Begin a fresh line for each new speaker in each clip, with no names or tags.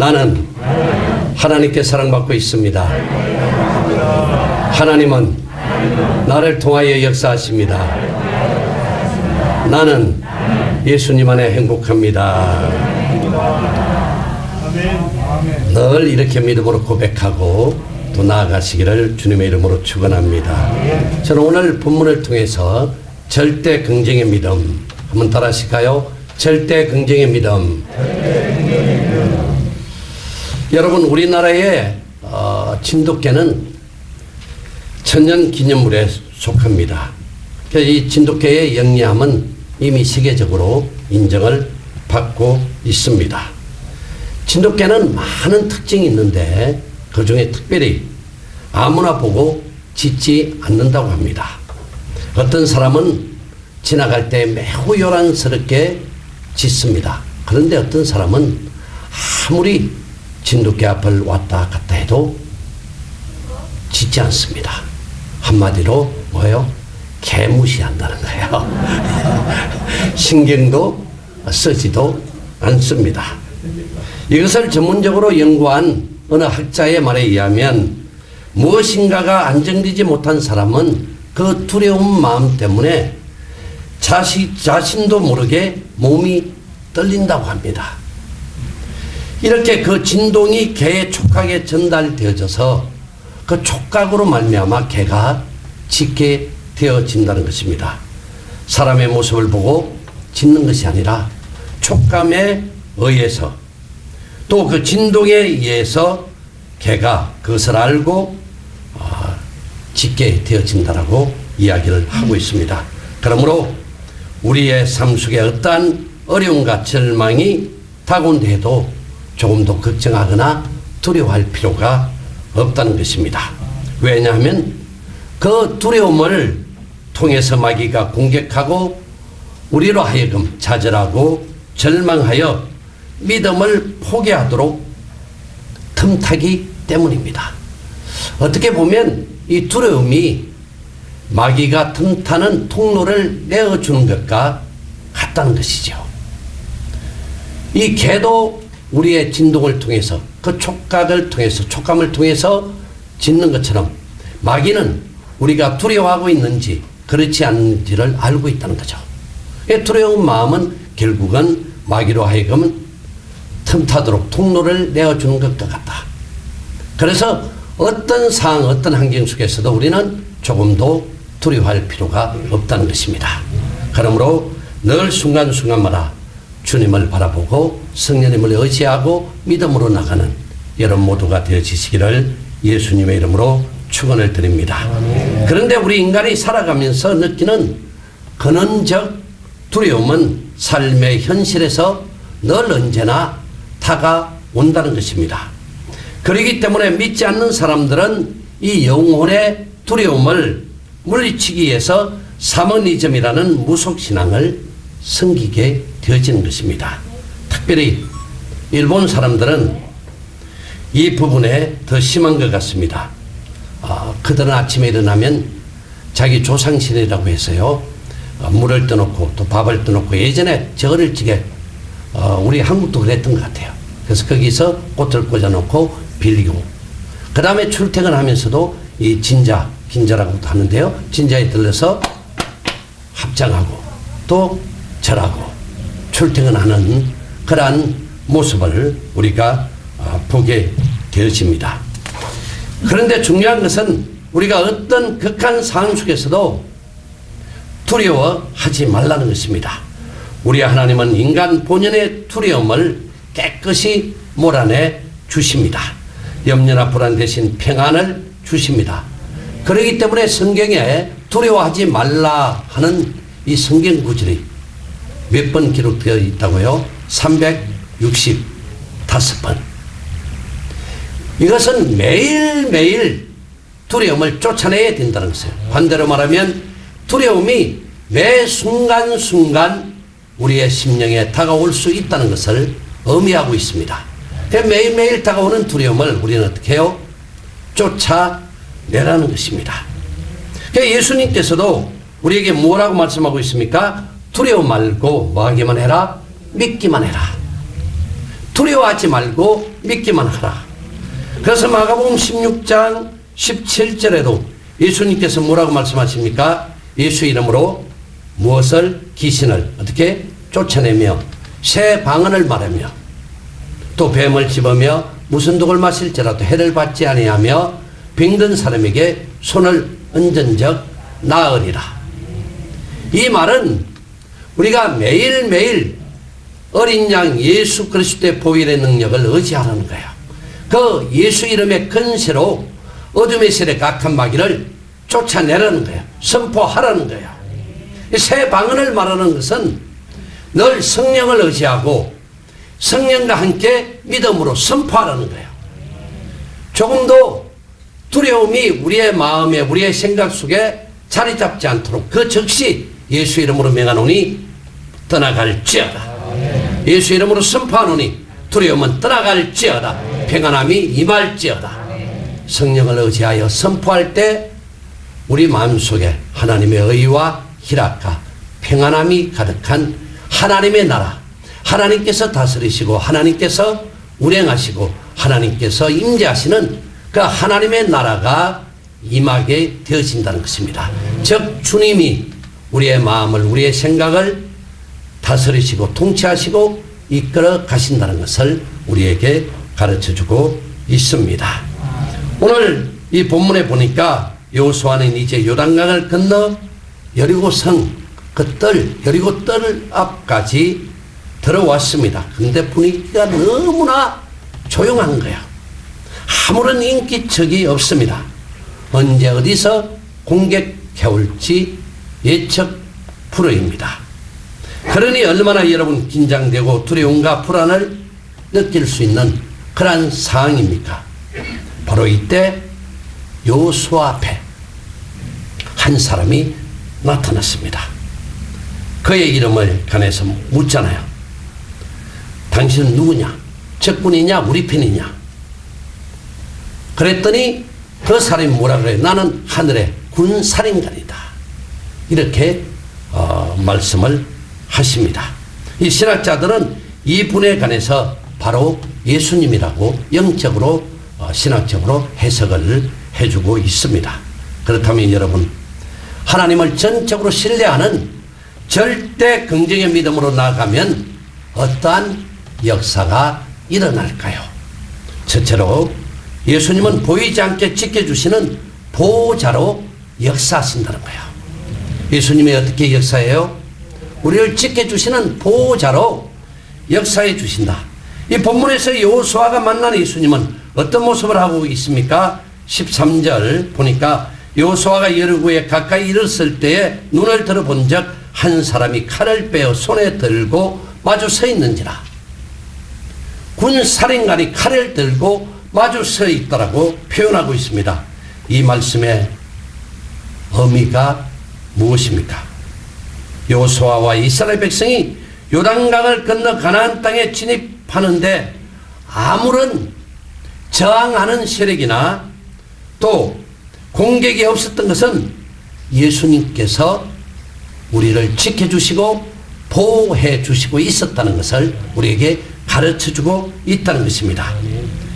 나는 하나님께 사랑받고 있습니다. 하나님은 나를 통하여 역사하십니다. 나는 예수님 안에 행복합니다. 늘 이렇게 믿음으로 고백하고 또 나아가시기를 주님의 이름으로 축원합니다. 저는 오늘 본문을 통해서 절대 긍정의 믿음 한번 따라 하실까요? 절대 긍정의 믿음. 여러분, 우리나라의 진돗개는 천년기념물에 속합니다. 이 진돗개의 영리함은 이미 세계적으로 인정을 받고 있습니다. 진돗개는 많은 특징이 있는데 그 중에 특별히 아무나 보고 짖지 않는다고 합니다. 어떤 사람은 지나갈 때 매우 요란스럽게 짖습니다. 그런데 어떤 사람은 아무리 진돗개 앞을 왔다 갔다 해도 짖지 않습니다. 한마디로 뭐예요? 개무시한다는 거예요. 신경도 쓰지도 않습니다. 이것을 전문적으로 연구한 어느 학자의 말에 의하면 무엇인가가 안정되지 못한 사람은 그 두려운 마음 때문에 자신도 모르게 몸이 떨린다고 합니다. 이렇게 그 진동이 개의 촉각에 전달되어져서 그 촉각으로 말미암아 개가 짖게 되어진다는 것입니다. 사람의 모습을 보고 짖는 것이 아니라 촉감에 의해서 또 그 진동에 의해서 개가 그것을 알고 짖게 되어진다라고 이야기를 하고 있습니다. 그러므로 우리의 삶 속에 어떠한 어려움과 절망이 다가온다 해도 조금도 걱정하거나 두려워할 필요가 없다는 것입니다. 왜냐하면 그 두려움을 통해서 마귀가 공격하고 우리로 하여금 좌절하고 절망하여 믿음을 포기하도록 틈타기 때문입니다. 어떻게 보면 이 두려움이 마귀가 틈타는 통로를 내어주는 것과 같다는 것이죠. 이 개도 우리의 진동을 통해서 그 촉각을 통해서 촉감을 통해서 짖는 것처럼 마귀는 우리가 두려워하고 있는지 그렇지 않은지를 알고 있다는 거죠. 두려운 마음은 결국은 마귀로 하여금 틈타도록 통로를 내어주는 것과 같다. 그래서 어떤 상황, 어떤 환경 속에서도 우리는 조금도 두려워할 필요가 없다는 것입니다. 그러므로 늘 순간순간마다 주님을 바라보고 성령님을 의지하고 믿음으로 나가는 여러분 모두가 되어지시기를 예수님의 이름으로 축원을 드립니다. 그런데 우리 인간이 살아가면서 느끼는 근원적 두려움은 삶의 현실에서 늘 언제나 다가온다는 것입니다. 그렇기 때문에 믿지 않는 사람들은 이 영혼의 두려움을 물리치기 위해서 사머니즘이라는 무속신앙을 섬기게 되어지는 것입니다. 특별히 일본 사람들은 이 부분에 더 심한 것 같습니다. 그들은 아침에 일어나면 자기 조상신이라고 해서요, 물을 떠놓고 또 밥을 떠놓고, 예전에 저 어릴 적에 우리 한국도 그랬던 것 같아요. 그래서 거기서 꽃을 꽂아놓고 빌리고, 그 다음에 출퇴근하면서도 이 긴자라고도 하는데요, 진자에 들러서 합장하고 또 절하고 출퇴근하는 그러한 모습을 우리가 보게 되어집니다. 그런데 중요한 것은 우리가 어떤 극한 상황 속에서도 두려워하지 말라는 것입니다. 우리 하나님은 인간 본연의 두려움을 깨끗이 몰아내 주십니다. 염려나 불안 대신 평안을 주십니다. 그렇기 때문에 성경에 두려워하지 말라 하는 이 성경 구절이 몇 번 기록되어 있다고요? 365번. 이것은 매일매일 두려움을 쫓아내야 된다는 것이에요. 반대로 말하면 두려움이 매 순간순간 우리의 심령에 다가올 수 있다는 것을 의미하고 있습니다. 매일매일 다가오는 두려움을 우리는 어떻게 해요? 쫓아내라는 것입니다. 예수님께서도 우리에게 뭐라고 말씀하고 있습니까? 두려워 말고 뭐 하기만 해라? 믿기만 해라. 두려워하지 말고 믿기만 하라. 그래서 마가복음 16장 17절에도 예수님께서 뭐라고 말씀하십니까? 예수 이름으로 무엇을? 귀신을 어떻게? 쫓아내며 새 방언을 말하며 또 뱀을 집으며 무슨 독을 마실지라도 해를 받지 아니하며 병든 사람에게 손을 얹은 적 나으리라. 이 말은 우리가 매일매일 어린 양 예수 그리스도의 보혈의 능력을 의지하라는 거예요. 그 예수 이름의 근세로 어둠의 세력 악한 마귀를 쫓아내라는 거예요. 선포하라는 거예요. 새 방언을 말하는 것은 늘 성령을 의지하고 성령과 함께 믿음으로 선포하라는 거예요. 조금도 두려움이 우리의 마음에 우리의 생각 속에 자리 잡지 않도록 그 즉시 예수 이름으로 명하노니 떠나갈지어다. 예수 이름으로 선포하노니 두려움은 떠나갈지어다. 평안함이 임할지어다. 성령을 의지하여 선포할 때 우리 마음속에 하나님의 의와 희락과 평안함이 가득한 하나님의 나라, 하나님께서 다스리시고 하나님께서 운행하시고 하나님께서 임재하시는 그 하나님의 나라가 임하게 되어진다는 것입니다. 즉 주님이 우리의 마음을 우리의 생각을 다스리시고 통치하시고 이끌어 가신다는 것을 우리에게 가르쳐주고 있습니다. 오늘 이 본문에 보니까 여호수아는 이제 요단강을 건너 여리고성 여리고 뜰 앞까지 들어왔습니다. 근데 분위기가 너무나 조용한 거야. 아무런 인기척이 없습니다. 언제 어디서 공격해올지 예측 불허입니다. 그러니 얼마나 여러분 긴장되고 두려움과 불안을 느낄 수 있는 그러한 상황입니까? 바로 이때 여호수아 앞에 한 사람이 나타났습니다. 그의 이름을 관해서 묻잖아요. 당신은 누구냐? 적군이냐? 우리 편이냐? 그랬더니 그 사람이 뭐라 그래요? 나는 하늘의 군사령관이다. 이렇게 말씀을 하십니다. 이 신학자들은 이 분에 관해서 바로 예수님이라고 영적으로 신학적으로 해석을 해주고 있습니다. 그렇다면 여러분, 하나님을 전적으로 신뢰하는 절대 긍정의 믿음으로 나아가면 어떠한 역사가 일어날까요? 첫째로 예수님은 보이지 않게 지켜주시는 보호자로 역사하신다는 거예요. 예수님이 어떻게 역사해요? 우리를 지켜주시는 보호자로 역사해 주신다. 이 본문에서 여호수아가 만난 예수님은 어떤 모습을 하고 있습니까? 13절 보니까 여호수아가 여리고에 가까이 이르렀을 때에 눈을 들어본 적 한 사람이 칼을 빼어 손에 들고 마주 서 있는지라. 군사령관이 칼을 들고 마주 서 있다라고 표현하고 있습니다. 이 말씀의 의미가 무엇입니까? 여호수아와 이스라엘 백성이 요단강을 건너 가나안 땅에 진입하는데 아무런 저항하는 세력이나 또 공격이 없었던 것은 예수님께서 우리를 지켜주시고 보호해 주시고 있었다는 것을 우리에게 가르쳐주고 있다는 것입니다.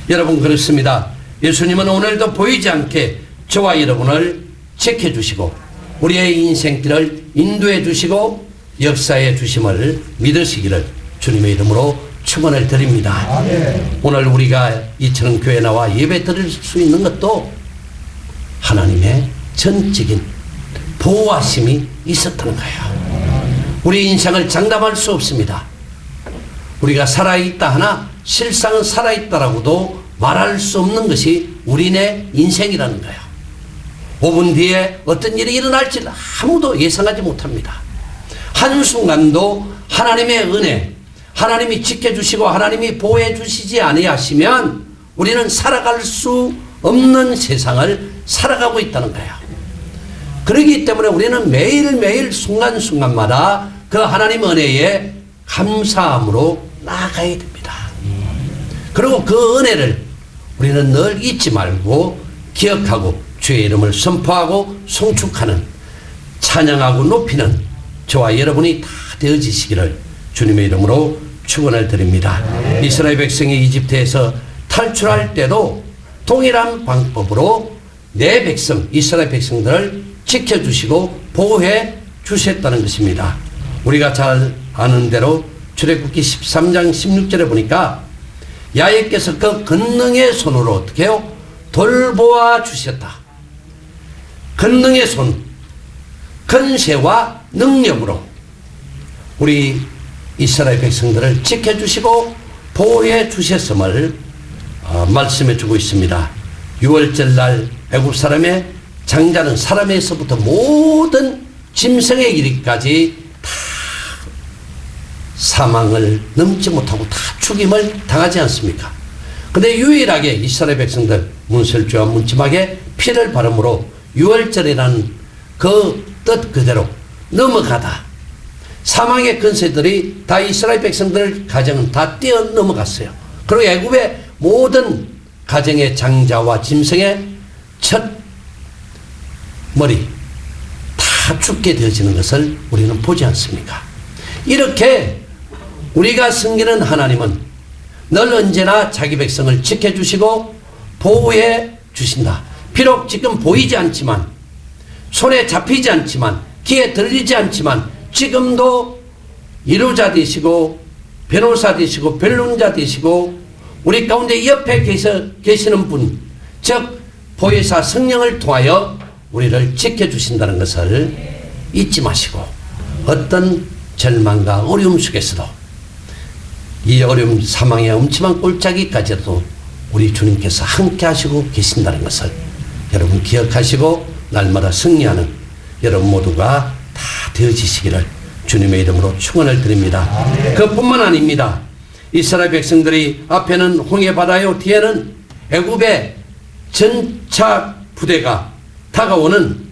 여러분 그렇습니다. 예수님은 오늘도 보이지 않게 저와 여러분을 지켜주시고 우리의 인생길을 인도해 주시고 역사해 주심을 믿으시기를 주님의 이름으로 축원을 드립니다. 오늘 우리가 이처럼 교회 나와 예배 드릴 수 있는 것도 하나님의 전적인 보호하심이 있었다는 거예요. 우리 인생을 장담할 수 없습니다. 우리가 살아있다 하나 실상은 살아있다라고도 말할 수 없는 것이 우리네 인생이라는 거예요. 5분 뒤에 어떤 일이 일어날지 아무도 예상하지 못합니다. 한순간도 하나님의 은혜, 하나님이 지켜주시고 하나님이 보호해 주시지 아니하시면 우리는 살아갈 수 없는 세상을 살아가고 있다는 거예요. 그렇기 때문에 우리는 매일매일 순간순간마다 그 하나님 은혜에 감사함으로 나아가야 됩니다. 그리고 그 은혜를 우리는 늘 잊지 말고 기억하고 주의 이름을 선포하고 송축하는 찬양하고 높이는 저와 여러분이 다 되어지시기를 주님의 이름으로 축원을 드립니다. 이스라엘 백성이 이집트에서 탈출할 때도 동일한 방법으로 내 백성, 이스라엘 백성들을 지켜주시고 보호해 주셨다는 것입니다. 우리가 잘 아는 대로 출애굽기 13장 16절에 보니까 야훼께서 그 권능의 손으로 어떻게 해요? 돌보아 주셨다. 권능의 손, 권세와 능력으로 우리 이스라엘 백성들을 지켜주시고 보호해 주셨음을 말씀해 주고 있습니다. 6월절 날 애굽 사람의 장자는 사람에서부터 모든 짐승에 이르기까지 다 사망을 넘지 못하고 다 죽임을 당하지 않습니까? 근데 유일하게 이스라엘 백성들 문설주와 문지막에 피를 바름으로 6월절이라는 그 뜻 그대로 넘어가다 사망의 권세들이 다 이스라엘 백성들 가정은 다 뛰어 넘어갔어요. 그리고 애굽의 모든 가정의 장자와 짐승의 첫 머리 다 죽게 되어지는 것을 우리는 보지 않습니까? 이렇게 우리가 섬기는 하나님은 늘 언제나 자기 백성을 지켜주시고 보호해 주신다. 비록 지금 보이지 않지만, 손에 잡히지 않지만, 귀에 들리지 않지만 지금도 이루자 되시고 변호사 되시고 변론자 되시고 우리 가운데 옆에 계시는 분, 즉 보혜사 성령을 통하여 우리를 지켜주신다는 것을 잊지 마시고 어떤 절망과 어려움 속에서도 이 어려움, 사망의 엄침한 꼴짜기까지도 우리 주님께서 함께 하시고 계신다는 것을 여러분 기억하시고 날마다 승리하는 여러분 모두가 다 되어지시기를 주님의 이름으로 축원을 드립니다. 그뿐만 아닙니다. 이스라엘 백성들이 앞에는 홍해바다요, 뒤에는 애굽의 전차 부대가 다가오는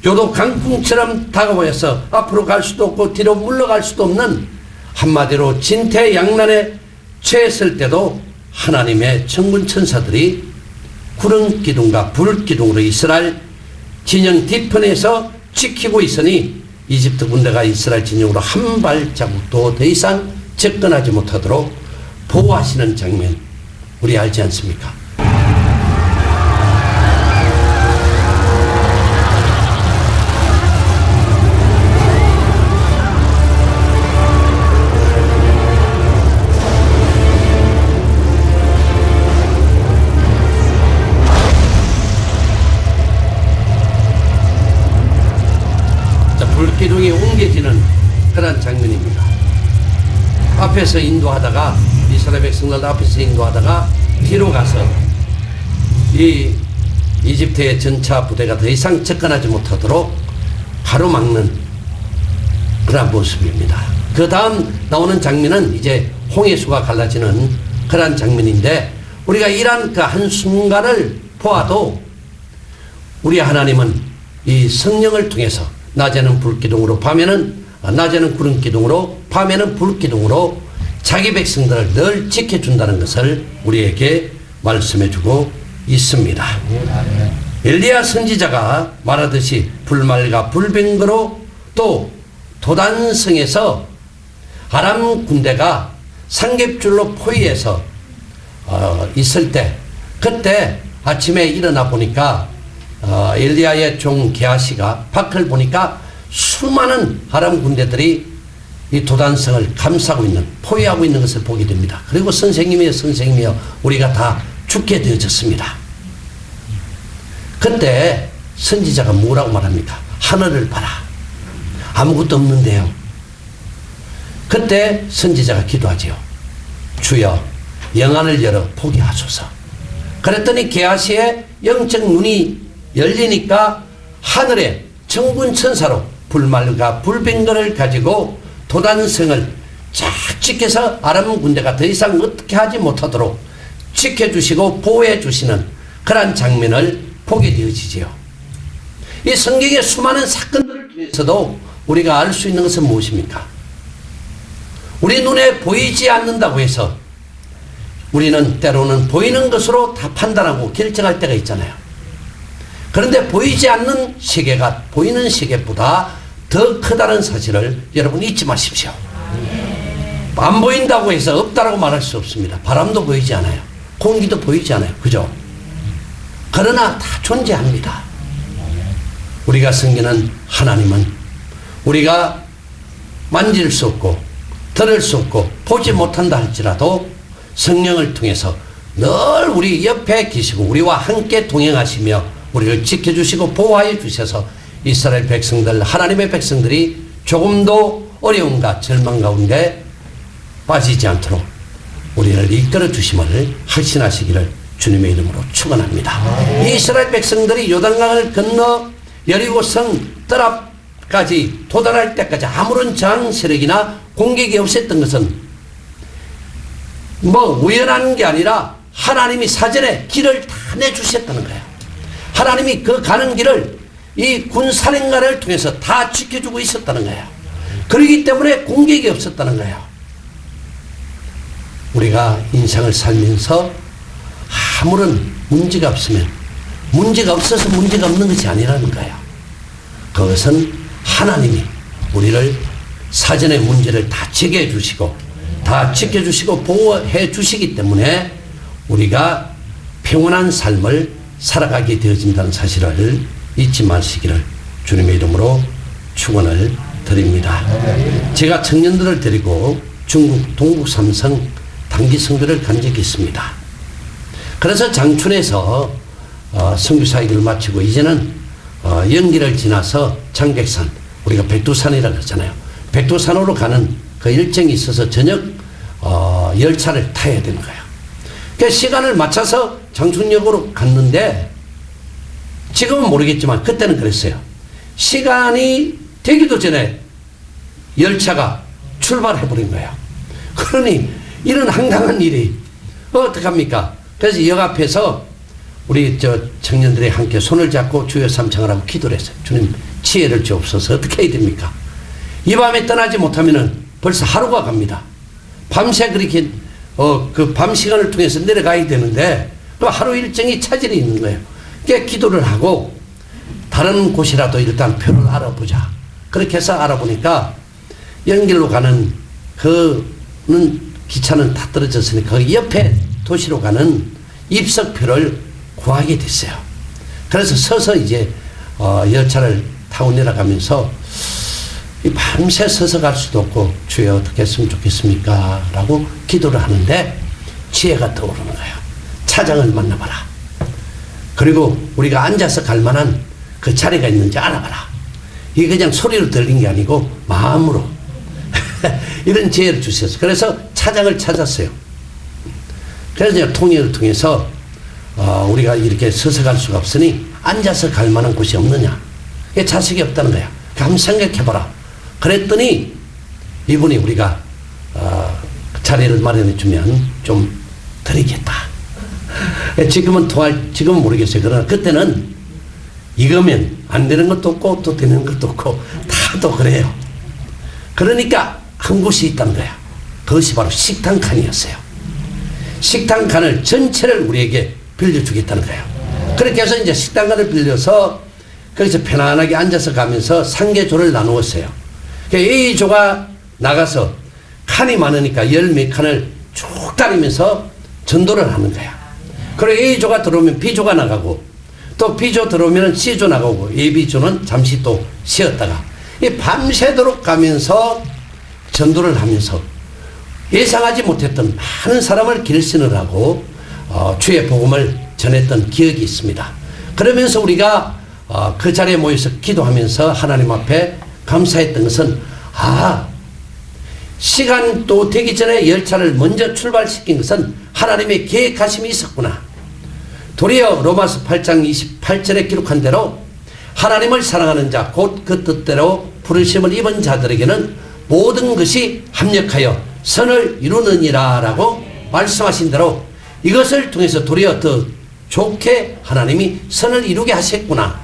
요도 강풍처럼 다가와서 앞으로 갈 수도 없고 뒤로 물러갈 수도 없는, 한마디로 진퇴양난에 처했을 때도 하나님의 천군 천사들이 구름 기둥과 불 기둥으로 이스라엘 진영 뒤편에서 지키고 있으니 이집트 군대가 이스라엘 진영으로 한 발자국도 더 이상 접근하지 못하도록 보호하시는 장면 우리 알지 않습니까? 불기둥이 옮겨지는 그런 장면입니다. 앞에서 인도하다가 이스라엘 백성들 앞에서 인도하다가 뒤로 가서 이 이집트의 전차 부대가 더 이상 접근하지 못하도록 가로막는 그런 모습입니다. 그 다음 나오는 장면은 이제 홍해수가 갈라지는 그런 장면인데, 우리가 이러한 그 한순간을 보아도 우리 하나님은 이 성령을 통해서 낮에는 불기둥으로, 낮에는 구름기둥으로, 밤에는 불기둥으로 자기 백성들을 늘 지켜준다는 것을 우리에게 말씀해주고 있습니다. 엘리야 선지자가 말하듯이 불말과 불병거로 또 도단성에서 아람 군대가 삼겹줄로 포위해서 있을 때, 그때 아침에 일어나 보니까 엘리야의 종 게하시가 밖을 보니까 수많은 아람 군대들이 이 도단성을 감싸고 있는, 포위하고 있는 것을 보게 됩니다. 그리고 선생님이여 우리가 다 죽게 되어졌습니다. 그때 선지자가 뭐라고 말합니까? 하늘을 봐라, 아무것도 없는데요. 그때 선지자가 기도하지요. 주여 영안을 열어 보게 하소서. 그랬더니 게하시의 영적 눈이 열리니까 하늘에 천군 천사로 불말과 불병거를 가지고 도단성을 쫙 지켜서 아람 군대가 더 이상 어떻게 하지 못하도록 지켜주시고 보호해 주시는 그러한 장면을 보게 되어지지요. 이 성경의 수많은 사건들을 통해서도 우리가 알 수 있는 것은 무엇입니까? 우리 눈에 보이지 않는다고 해서 우리는 때로는 보이는 것으로 다 판단하고 결정할 때가 있잖아요. 그런데 보이지 않는 세계가 보이는 세계보다 더 크다는 사실을 여러분 잊지 마십시오. 안 보인다고 해서 없다라고 말할 수 없습니다. 바람도 보이지 않아요. 공기도 보이지 않아요. 그죠? 그러나 다 존재합니다. 우리가 섬기는 하나님은 우리가 만질 수 없고 들을 수 없고 보지 못한다 할지라도 성령을 통해서 늘 우리 옆에 계시고 우리와 함께 동행하시며 우리를 지켜주시고 보호하여 주셔서 이스라엘 백성들, 하나님의 백성들이 조금도 어려움과 절망 가운데 빠지지 않도록 우리를 이끌어 주심을 확신하시기를 주님의 이름으로 축원합니다. 이스라엘 백성들이 요단강을 건너 여리고 성 뜰 앞까지 도달할 때까지 아무런 저항 세력이나 공격이 없었던 것은 우연한 게 아니라 하나님이 사전에 길을 다 내주셨다는 거예요. 하나님이 그 가는 길을 이 군사령관을 통해서 다 지켜주고 있었다는 거예요. 그렇기 때문에 공격이 없었다는 거예요. 우리가 인생을 살면서 아무런 문제가 없으면 문제가 없어서 문제가 없는 것이 아니라는 거예요. 그것은 하나님이 우리를 사전에 문제를 다 제거해 주시고 다 지켜주시고 보호해 주시기 때문에 우리가 평온한 삶을 살아가게 되어진다는 사실을 잊지 마시기를 주님의 이름으로 축원을 드립니다. 제가 청년들을 데리고 중국 동북 삼성 단기 선교를 간 적이 있습니다. 그래서 장춘에서 선교사역을 마치고 이제는 연기를 지나서 장객산, 우리가 백두산이라고 그러잖아요. 백두산으로 가는 그 일정이 있어서 저녁 열차를 타야 되는 거예요. 그 시간을 맞춰서 장춘역으로 갔는데 지금은 모르겠지만 그때는 그랬어요. 시간이 되기도 전에 열차가 출발해버린 거예요. 그러니 이런 황당한 일이 어떡합니까? 그래서 역 앞에서 우리 청년들이 함께 손을 잡고 주여 삼창을 하고 기도를 했어요. 주님 지혜를 주옵소서. 어떻게 해야 됩니까? 이 밤에 떠나지 못하면은 벌써 하루가 갑니다. 밤새 그렇게 그 밤 시간을 통해서 내려가야 되는데 또 하루 일정이 차질이 있는 거예요. 그러니까 기도를 하고 다른 곳이라도 일단 표를 알아보자. 그렇게 해서 알아보니까 연길로 가는 그는 기차는 다 떨어졌으니까 그 옆에 도시로 가는 입석표를 구하게 됐어요. 그래서 서서 이제 열차를 타고 내려가면서 밤새 서서 갈 수도 없고 주여 어떻게 했으면 좋겠습니까? 라고 기도를 하는데 지혜가 떠오르는 거예요. 차장을 만나봐라. 그리고 우리가 앉아서 갈 만한 그 자리가 있는지 알아봐라. 이게 그냥 소리로 들린 게 아니고 마음으로 이런 지혜를 주셨어요. 그래서 차장을 찾았어요. 그래서 통일을 통해서 우리가 이렇게 서서 갈 수가 없으니 앉아서 갈 만한 곳이 없느냐. 이게 자식이 없다는 거야. 한번 생각해봐라. 그랬더니 이분이 우리가 자리를 마련해 주면 좀 드리겠다. 지금은 모르겠어요. 그러나 그때는 이거면 안 되는 것도 없고 또 되는 것도 없고 다 또 그래요. 그러니까 한 곳이 있다는 거야. 그것이 바로 식당 칸이었어요. 식당 칸을 전체를 우리에게 빌려주겠다는 거예요. 그렇게 해서 이제 식당 칸을 빌려서 거기서 편안하게 앉아서 가면서 상계조를 나누었어요. A조가 나가서 칸이 많으니까 열 몇 칸을 쭉 다니면서 전도를 하는 거야. 그리고 A조가 들어오면 B조가 나가고 또 B조 들어오면 C조 나가고 AB조는 잠시 또 쉬었다가 밤새도록 가면서 전도를 하면서 예상하지 못했던 많은 사람을 길신을 주의 복음을 전했던 기억이 있습니다. 그러면서 우리가 그 자리에 모여서 기도하면서 하나님 앞에 감사했던 것은 시간도 되기 전에 열차를 먼저 출발시킨 것은 하나님의 계획하심이 있었구나. 도리어 로마서 8장 28절에 기록한 대로 하나님을 사랑하는 자 곧 그 뜻대로 부르심을 입은 자들에게는 모든 것이 합력하여 선을 이루느니라 라고 말씀하신 대로 이것을 통해서 도리어 더 좋게 하나님이 선을 이루게 하셨구나.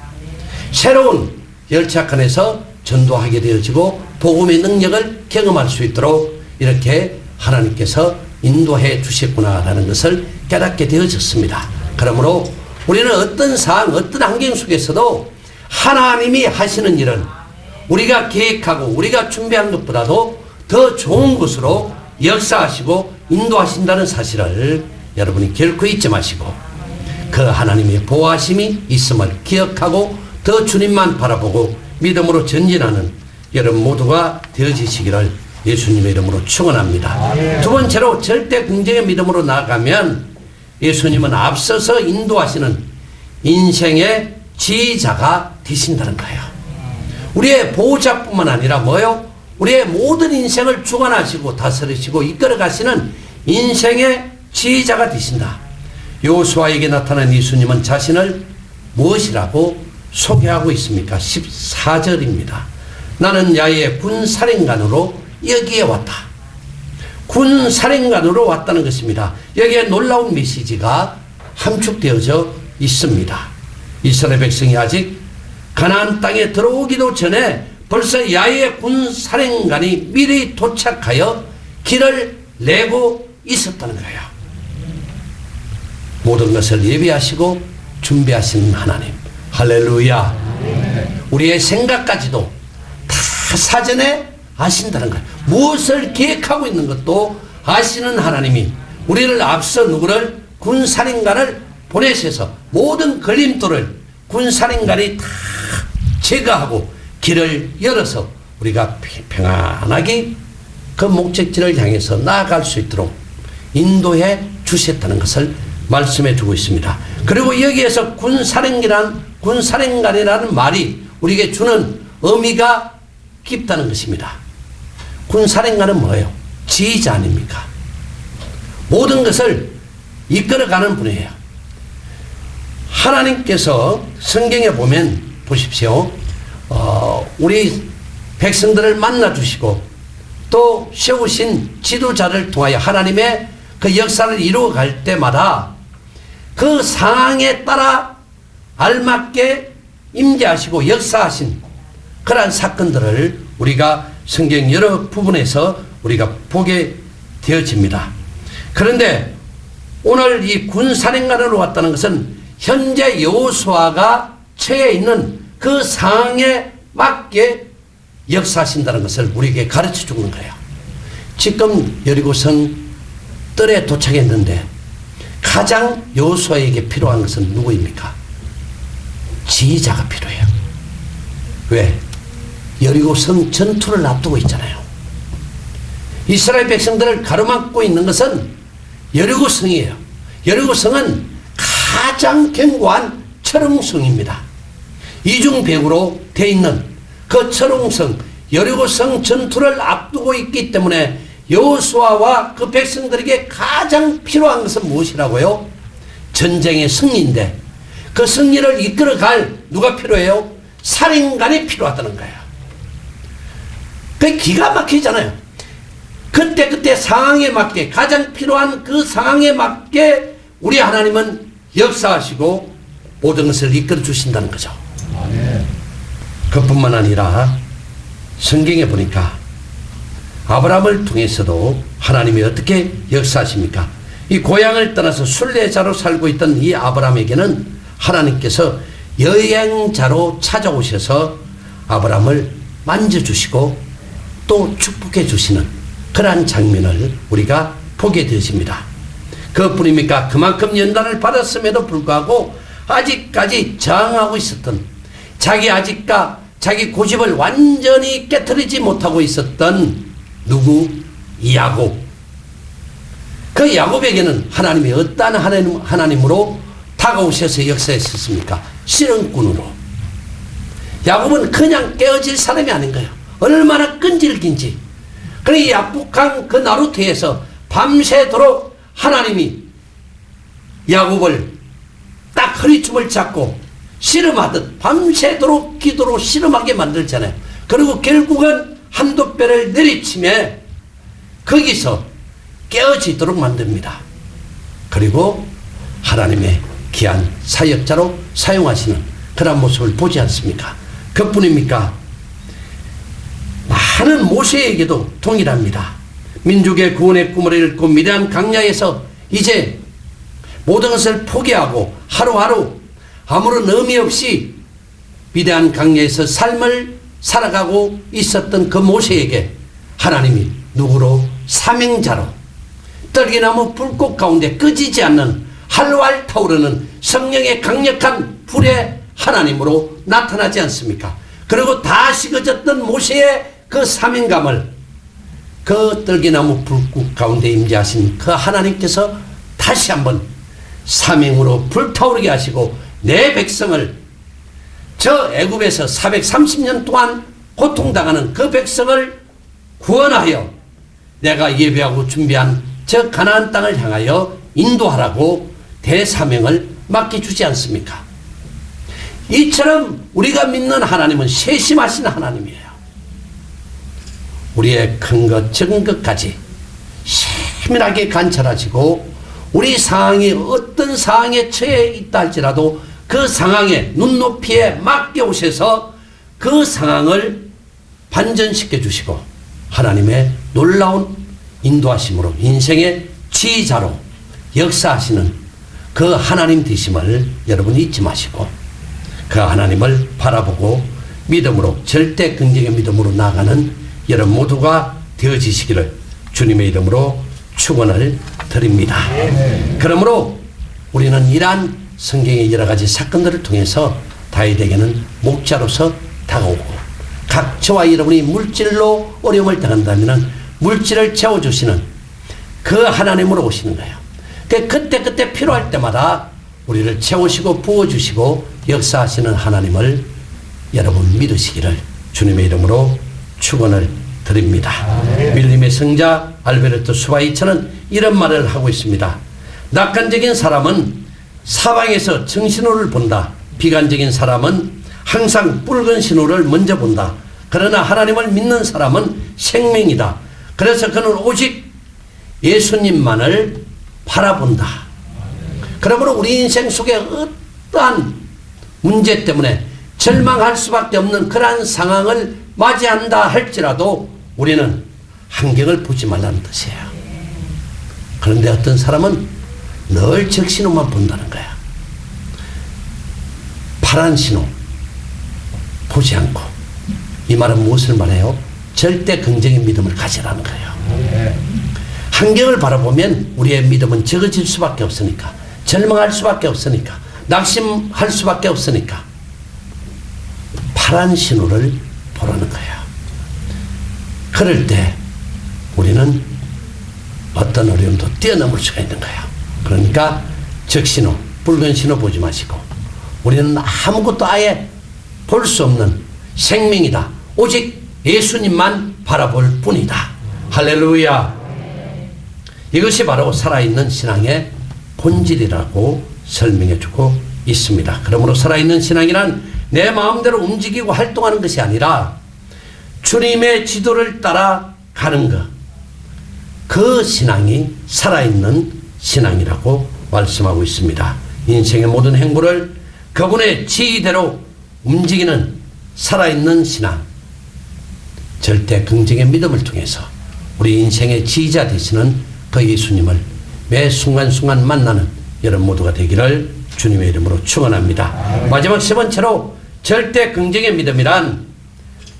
새로운 열차칸에서 전도하게 되어지고 복음의 능력을 경험할 수 있도록 이렇게 하나님께서 인도해 주셨구나라는 것을 깨닫게 되어졌습니다. 그러므로 우리는 어떤 상황, 어떤 환경 속에서도 하나님이 하시는 일은 우리가 계획하고 우리가 준비한 것보다도 더 좋은 것으로 역사하시고 인도하신다는 사실을 여러분이 결코 잊지 마시고 그 하나님의 보호하심이 있음을 기억하고 더 주님만 바라보고 믿음으로 전진하는 여러분 모두가 되어지시기를 예수님의 이름으로 축원합니다. 두 번째로 절대 긍정의 믿음으로 나아가면 예수님은 앞서서 인도하시는 인생의 지휘자가 되신다는 거예요. 우리의 보호자뿐만 아니라 뭐요? 우리의 모든 인생을 주관하시고 다스리시고 이끌어가시는 인생의 지휘자가 되신다. 여호수아에게 나타난 예수님은 자신을 무엇이라고 소개하고 있습니까? 14절입니다. 나는 야의 군사령관으로 여기에 왔다. 군사령관으로 왔다는 것입니다. 여기에 놀라운 메시지가 함축되어져 있습니다. 이스라엘 백성이 아직 가나안 땅에 들어오기도 전에 벌써 야의 군사령관이 미리 도착하여 길을 내고 있었다는 거예요. 모든 것을 예비하시고 준비하시는 하나님. 할렐루야. 우리의 생각까지도 다 사전에 아신다는 거예요. 무엇을 계획하고 있는 것도 아시는 하나님이 우리를 앞서 누구를 군사령관을 보내셔서 모든 걸림돌을 군사령관이 다 제거하고 길을 열어서 우리가 평안하게 그 목적지를 향해서 나아갈 수 있도록 인도해 주셨다는 것을 말씀해 주고 있습니다. 그리고 여기에서 군사령관이라는 말이 우리에게 주는 의미가 깊다는 것입니다. 군사령관은 뭐예요? 지휘자 아닙니까? 모든 것을 이끌어가는 분이에요. 하나님께서 성경에 보면 보십시오. 우리 백성들을 만나주시고 또 세우신 지도자를 통하여 하나님의 그 역사를 이루어갈 때마다 그 상황에 따라 알맞게 임재하시고 역사하신 그러한 사건들을 우리가 성경 여러 부분에서 우리가 보게 되어집니다. 그런데 오늘 이 군사령관으로 왔다는 것은 현재 여호수아가 처해 있는 그 상황에 맞게 역사하신다는 것을 우리에게 가르쳐 주는 거예요. 지금 여리고성 뜰에 도착했는데 가장 여호수아에게 필요한 것은 누구입니까? 지휘자가 필요해요. 왜? 여리고성 전투를 앞두고 있잖아요. 이스라엘 백성들을 가로막고 있는 것은 여리고성이에요. 여리고성은 가장 견고한 철옹성입니다. 이중벽으로 되어 있는 그 철옹성 여리고성 전투를 앞두고 있기 때문에 여호수아와 그 백성들에게 가장 필요한 것은 무엇이라고요? 전쟁의 승리인데 그 승리를 이끌어갈 누가 필요해요? 사령관이 필요하다는 거예요. 그 기가 막히잖아요. 그때 상황에 맞게 가장 필요한 그 상황에 맞게 우리 하나님은 역사하시고 모든 것을 이끌어 주신다는 거죠. 그뿐만 아니라 성경에 보니까 아브라함을 통해서도 하나님이 어떻게 역사하십니까? 이 고향을 떠나서 순례자로 살고 있던 이 아브라함에게는 하나님께서 여행자로 찾아오셔서 아브라함을 만져주시고 또 축복해 주시는 그러한 장면을 우리가 보게 되십니다. 그뿐입니까? 그만큼 연단을 받았음에도 불구하고 아직까지 저항하고 있었던 자기 고집을 완전히 깨트리지 못하고 있었던 누구? 야곱. 그 야곱에게는 하나님이 어떠한 하나님으로 다가오셔서 역사했었습니까? 실험꾼으로. 야곱은 그냥 깨어질 사람이 아닌 거예요. 얼마나 끈질긴지. 그러니 약북한 그 나루터에서 밤새도록 하나님이 야곱을 딱 허리춤을 잡고 씨름하듯 밤새도록 기도로 씨름하게 만들잖아요. 그리고 결국은 한두 뼈를 내리치며 거기서 깨어지도록 만듭니다. 그리고 하나님의 귀한 사역자로 사용하시는 그런 모습을 보지 않습니까? 그뿐입니까? 많은 모세에게도 동일합니다. 민족의 구원의 꿈을 잃고 미대한 강야에서 이제 모든 것을 포기하고 하루하루 아무런 의미 없이 위대한 강야에서 삶을 살아가고 있었던 그 모세에게 하나님이 누구로? 사명자로 떨기나무 불꽃 가운데 꺼지지 않는 활활 타오르는 성령의 강력한 불의 하나님으로 나타나지 않습니까? 그리고 다 식어졌던 모세의 그 사명감을 그 떨기나무 불꽃 가운데 임재하신 그 하나님께서 다시 한번 사명으로 불타오르게 하시고 내 백성을 저 애굽에서 430년 동안 고통당하는 그 백성을 구원하여 내가 예배하고 준비한 저 가나안 땅을 향하여 인도하라고 대사명을 맡겨주지 않습니까? 이처럼 우리가 믿는 하나님은 세심하신 하나님이에요. 우리의 큰 것 적은 것까지 세밀하게 관찰하시고 우리 상황이 어떤 상황에 처해 있다 할지라도 그 상황에 눈높이에 맡겨오셔서 그 상황을 반전시켜 주시고 하나님의 놀라운 인도하심으로 인생의 지휘자로 역사하시는 그 하나님 되심을 여러분 잊지 마시고 그 하나님을 바라보고 믿음으로 절대 긍정의 믿음으로 나가는 여러분 모두가 되어지시기를 주님의 이름으로 축원을 드립니다. 그러므로 우리는 이러한 성경의 여러 가지 사건들을 통해서 다윗에게는 목자로서 다가오고 각 저와 여러분이 물질로 어려움을 당한다면 물질을 채워주시는 그 하나님으로 오시는 거예요. 그때 필요할 때마다 우리를 채우시고 부어주시고 역사하시는 하나님을 여러분 믿으시기를 주님의 이름으로 축원을 드립니다. 밀림의 성자 알베르토 수바이처는 이런 말을 하고 있습니다. 낙관적인 사람은 사방에서 정신호를 본다. 비관적인 사람은 항상 붉은 신호를 먼저 본다. 그러나 하나님을 믿는 사람은 생명이다. 그래서 그는 오직 예수님만을 바라본다. 그러므로 우리 인생 속에 어떠한 문제 때문에 절망할 수밖에 없는 그러한 상황을 맞이한다 할지라도 우리는 환경을 보지 말라는 뜻이에요. 그런데 어떤 사람은 늘 적신호만 본다는 거야. 파란 신호 보지 않고. 이 말은 무엇을 말해요? 절대 긍정의 믿음을 가지라는 거예요. 환경을 바라보면 우리의 믿음은 적어질 수밖에 없으니까, 절망할 수밖에 없으니까, 낙심할 수밖에 없으니까 파란 신호를 보라는 거예요. 그럴 때 우리는 어떤 어려움도 뛰어넘을 수가 있는 거예요. 그러니까 적신호, 붉은 신호 보지 마시고 우리는 아무것도 아예 볼 수 없는 생명이다. 오직 예수님만 바라볼 뿐이다. 할렐루야. 이것이 바로 살아있는 신앙의 본질이라고 설명해주고 있습니다. 그러므로 살아있는 신앙이란 내 마음대로 움직이고 활동하는 것이 아니라 주님의 지도를 따라 가는 것, 그 신앙이 살아있는 신앙이라고 말씀하고 있습니다. 인생의 모든 행보를 그분의 지휘대로 움직이는 살아있는 신앙, 절대 긍정의 믿음을 통해서 우리 인생의 지휘자 되시는 그 예수님을 매 순간순간 만나는 여러분 모두가 되기를 주님의 이름으로 축원합니다. 마지막 세 번째로 절대 긍정의 믿음이란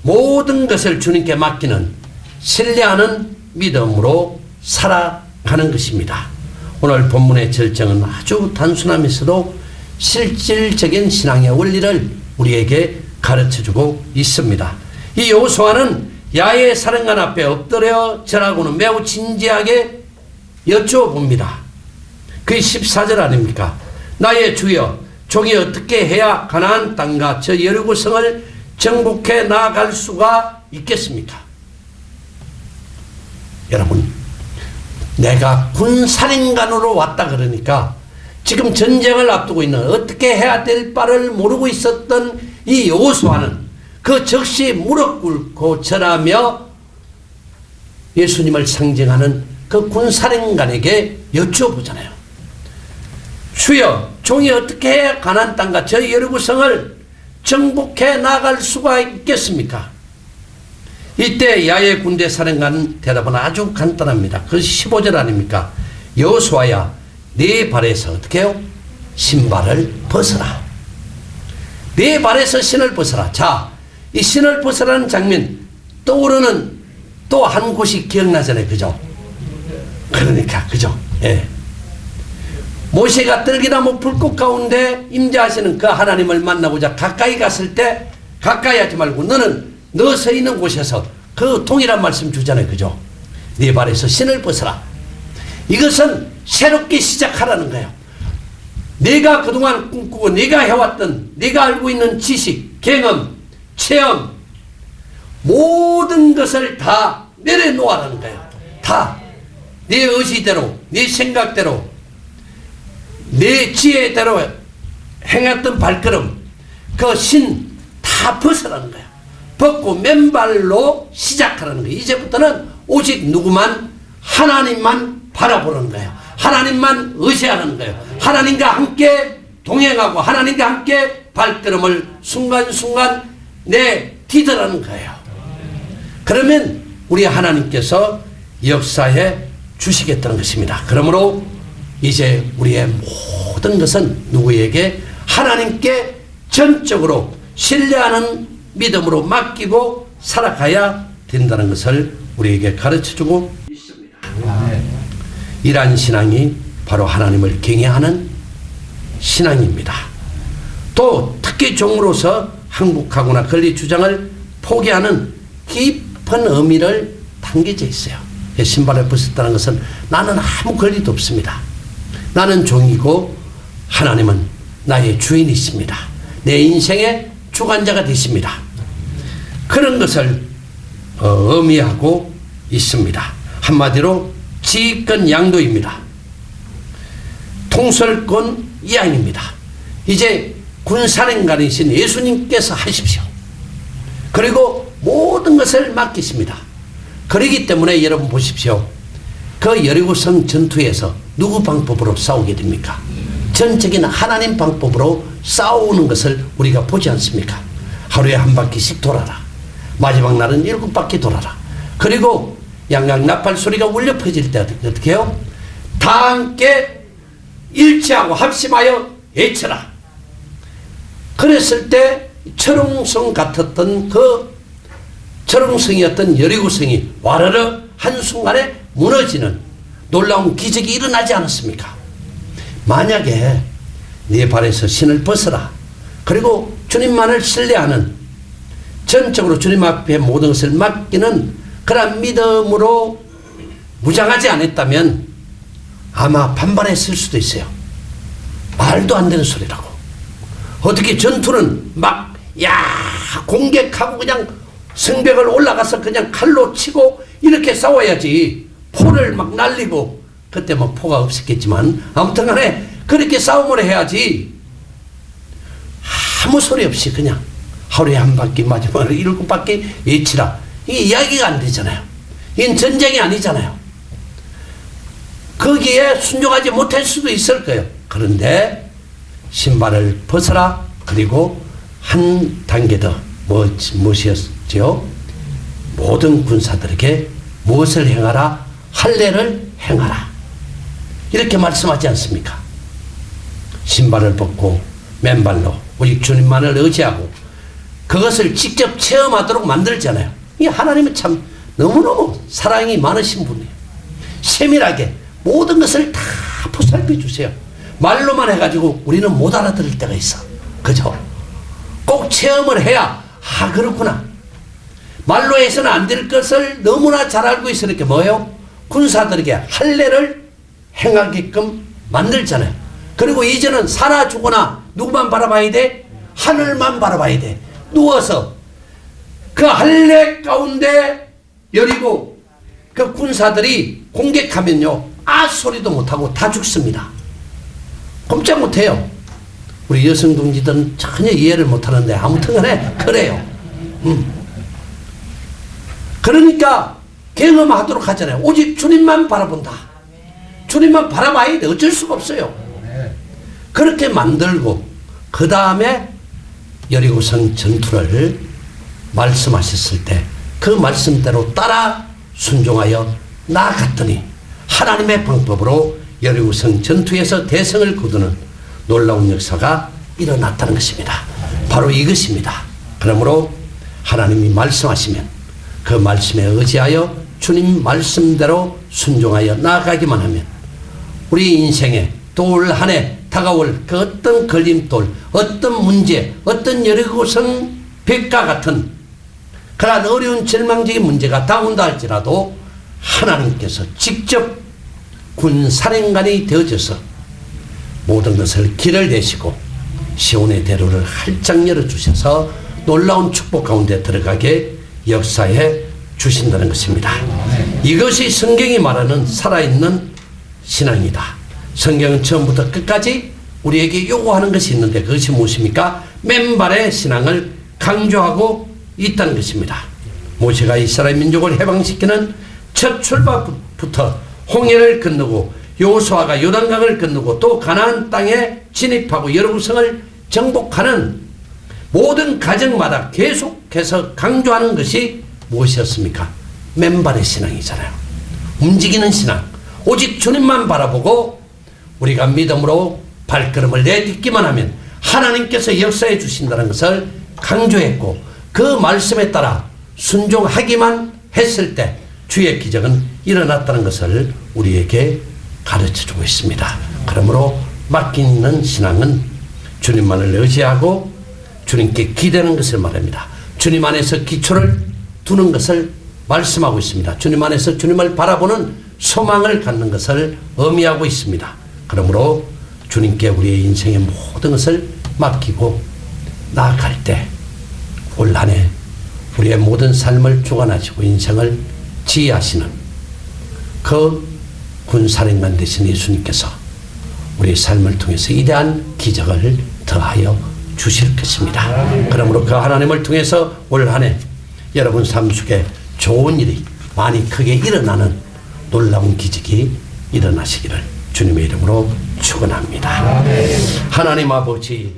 모든 것을 주님께 맡기는 신뢰하는 믿음으로 살아가는 것입니다. 오늘 본문의 절정은 아주 단순하면서도 실질적인 신앙의 원리를 우리에게 가르쳐주고 있습니다. 이 여호수아는 야의 사령관 앞에 엎드려 절하고는 매우 진지하게 여쭤봅니다. 그게 14절 아닙니까? 나의 주여, 종이 어떻게 해야 가나안 땅과 저 여리고성을 정복해 나아갈 수가 있겠습니까? 여러분, 내가 군사령관으로 왔다 그러니까 지금 전쟁을 앞두고 있는 어떻게 해야 될 바를 모르고 있었던 이 여호수아는 그 즉시 무릎 꿇고 절하며 예수님을 상징하는 그 군사령관에게 여쭤보잖아요. 주여, 종이 어떻게 해야 가나안 땅과 저 여리고성을 정복해 나갈 수가 있겠습니까? 이때 야의 군대 사령관 대답은 아주 간단합니다. 그 15절 아닙니까? 여호수아야, 네 발에서 어떻게 해요? 신발을 벗어라. 네 발에서 신을 벗어라. 자, 이 신을 벗어라는 장면 떠오르는 또 한 곳이 기억나잖아요. 그죠? 그러니까 그죠? 예. 모세가 들기나무 불꽃 가운데 임재하시는 그 하나님을 만나고자 가까이 갔을 때 가까이 하지 말고 너는 너 서 있는 곳에서 그 동일한 말씀 주잖아요. 그죠? 네 발에서 신을 벗어라. 이것은 새롭게 시작하라는 거예요. 내가 그동안 꿈꾸고 내가 해왔던 내가 알고 있는 지식, 경험, 체험 모든 것을 다 내려놓으라는 거예요. 다 내 의지대로 내 생각대로 내 지혜대로 행했던 발걸음 그 신 다 벗으라는 거야. 벗고 맨발로 시작하라는 거야. 이제부터는 오직 누구만 하나님만 바라보는 거예요. 하나님만 의지하는 거예요. 하나님과 함께 동행하고 하나님과 함께 발걸음을 순간순간 디더라는 거예요. 그러면 우리 하나님께서 역사해 주시겠다는 것입니다. 그러므로 이제 우리의 모든 것은 누구에게 하나님께 전적으로 신뢰하는 믿음으로 맡기고 살아가야 된다는 것을 우리에게 가르쳐주고 있습니다. 이러한 신앙이 바로 하나님을 경외하는 신앙입니다. 또 특히 종으로서 항복하거나 권리 주장을 포기하는 깊은 의미를 담겨져 있어요. 신발을 벗었다는 것은 나는 아무 권리도 없습니다. 나는 종이고 하나님은 나의 주인이십니다. 내 인생의 주관자가 되십니다. 그런 것을 의미하고 있습니다. 한마디로 지휘권 양도입니다. 통솔권 이양입니다. 이제 군사령관이신 예수님께서 하십시오. 그리고 모든 것을 맡기십니다. 그렇기 때문에 여러분 보십시오. 그 여리고성 전투에서 누구 방법으로 싸우게 됩니까? 전적인 하나님 방법으로 싸우는 것을 우리가 보지 않습니까? 하루에 한 바퀴씩 돌아라. 마지막 날은 7바퀴 돌아라. 그리고 양양 나팔 소리가 울려 퍼질 때 어떻게 해요? 다 함께 일치하고 합심하여 외쳐라. 그랬을 때 철옹성 같았던 그 철옹성이었던 여리고성이 와르르 한순간에 무너지는 놀라운 기적이 일어나지 않았습니까? 만약에 네 발에서 신을 벗어라. 그리고 주님만을 신뢰하는 전적으로 주님 앞에 모든 것을 맡기는 그런 믿음으로 무장하지 않았다면 아마 반발했을 수도 있어요. 말도 안 되는 소리라고. 어떻게 전투는 막 공격하고 그냥 성벽을 올라가서 그냥 칼로 치고 이렇게 싸워야지. 포를 막 날리고 그때 뭐 포가 없었겠지만 아무튼 간에 그렇게 싸움을 해야지. 아무 소리 없이 그냥 하루에 한 바퀴 마지막으로 7바퀴 외치라. 이게 이야기가 안 되잖아요. 이건 전쟁이 아니잖아요. 거기에 순종하지 못할 수도 있을 거예요. 그런데 신발을 벗어라. 그리고 한 단계 더 무엇이었죠? 모든 군사들에게 무엇을 행하라? 할례를 행하라. 이렇게 말씀하지 않습니까? 신발을 벗고 맨발로 오직 주님만을 의지하고 그것을 직접 체험하도록 만들잖아요. 이 하나님은 참 너무너무 사랑이 많으신 분이에요. 세밀하게 모든 것을 다 보살펴 주세요. 말로만 해가지고 우리는 못 알아들을 때가 있어. 그죠? 꼭 체험을 해야 그렇구나. 말로 해서는 안 될 것을 너무나 잘 알고 있으니까 뭐예요? 군사들에게 할례를 행하게끔 만들잖아요. 그리고 이제는 살아 죽거나 누구만 바라봐야 돼? 하늘만 바라봐야 돼. 누워서 그 할례 가운데 여리고 그 군사들이 공격하면요 소리도 못하고 다 죽습니다. 꼼짝 못해요. 우리 여성 동지들은 전혀 이해를 못하는데 아무튼 간에 그래요. 그러니까 경험하도록 하잖아요. 오직 주님만 바라본다. 주님만 바라봐야 돼. 어쩔 수가 없어요. 그렇게 만들고 그 다음에 여리고성 전투를 말씀하셨을 때 그 말씀대로 따라 순종하여 나아갔더니 하나님의 방법으로 여리고성 전투에서 대성을 거두는 놀라운 역사가 일어났다는 것입니다. 바로 이것입니다. 그러므로 하나님이 말씀하시면 그 말씀에 의지하여 주님 말씀대로 순종하여 나아가기만 하면 우리 인생에 또 올 한 해 다가올 그 어떤 걸림돌, 어떤 문제, 어떤 여러 곳은 벽과 같은 그러한 어려운 절망적인 문제가 다온다 할지라도 하나님께서 직접 군사령관이 되어져서 모든 것을 길을 내시고 시온의 대로를 활짝 열어주셔서 놀라운 축복 가운데 들어가게 역사해 주신다는 것입니다. 이것이 성경이 말하는 살아있는 신앙이다. 성경은 처음부터 끝까지 우리에게 요구하는 것이 있는데 그것이 무엇입니까? 맨발의 신앙을 강조하고 있다는 것입니다. 모세가 이스라엘 민족을 해방시키는 첫 출발부터 홍해를 건너고 여호수아가 요단강을 건너고 또 가나안 땅에 진입하고 여러 구성을 정복하는 모든 과정마다 계속해서 강조하는 것이 무엇이었습니까? 맨발의 신앙이잖아요. 움직이는 신앙. 오직 주님만 바라보고 우리가 믿음으로 발걸음을 내딛기만 하면 하나님께서 역사해 주신다는 것을 강조했고 그 말씀에 따라 순종하기만 했을 때 주의 기적은 일어났다는 것을 우리에게 가르쳐주고 있습니다. 그러므로 맡기는 신앙은 주님만을 의지하고 주님께 기대는 것을 말합니다. 주님 안에서 기초를 두는 것을 말씀하고 있습니다. 주님 안에서 주님을 바라보는 소망을 갖는 것을 의미하고 있습니다. 그러므로 주님께 우리의 인생의 모든 것을 맡기고 나아갈 때 올 한 해 우리의 모든 삶을 주관하시고 인생을 지휘하시는 그 군사령관 되신 예수님께서 우리의 삶을 통해서 위대한 기적을 더하여 주실 것입니다. 그러므로 그 하나님을 통해서 올 한 해 여러분 삶 속에 좋은 일이 많이 크게 일어나는 놀라운 기적이 일어나시기를 주님의 이름으로 축원합니다. 하나님 아버지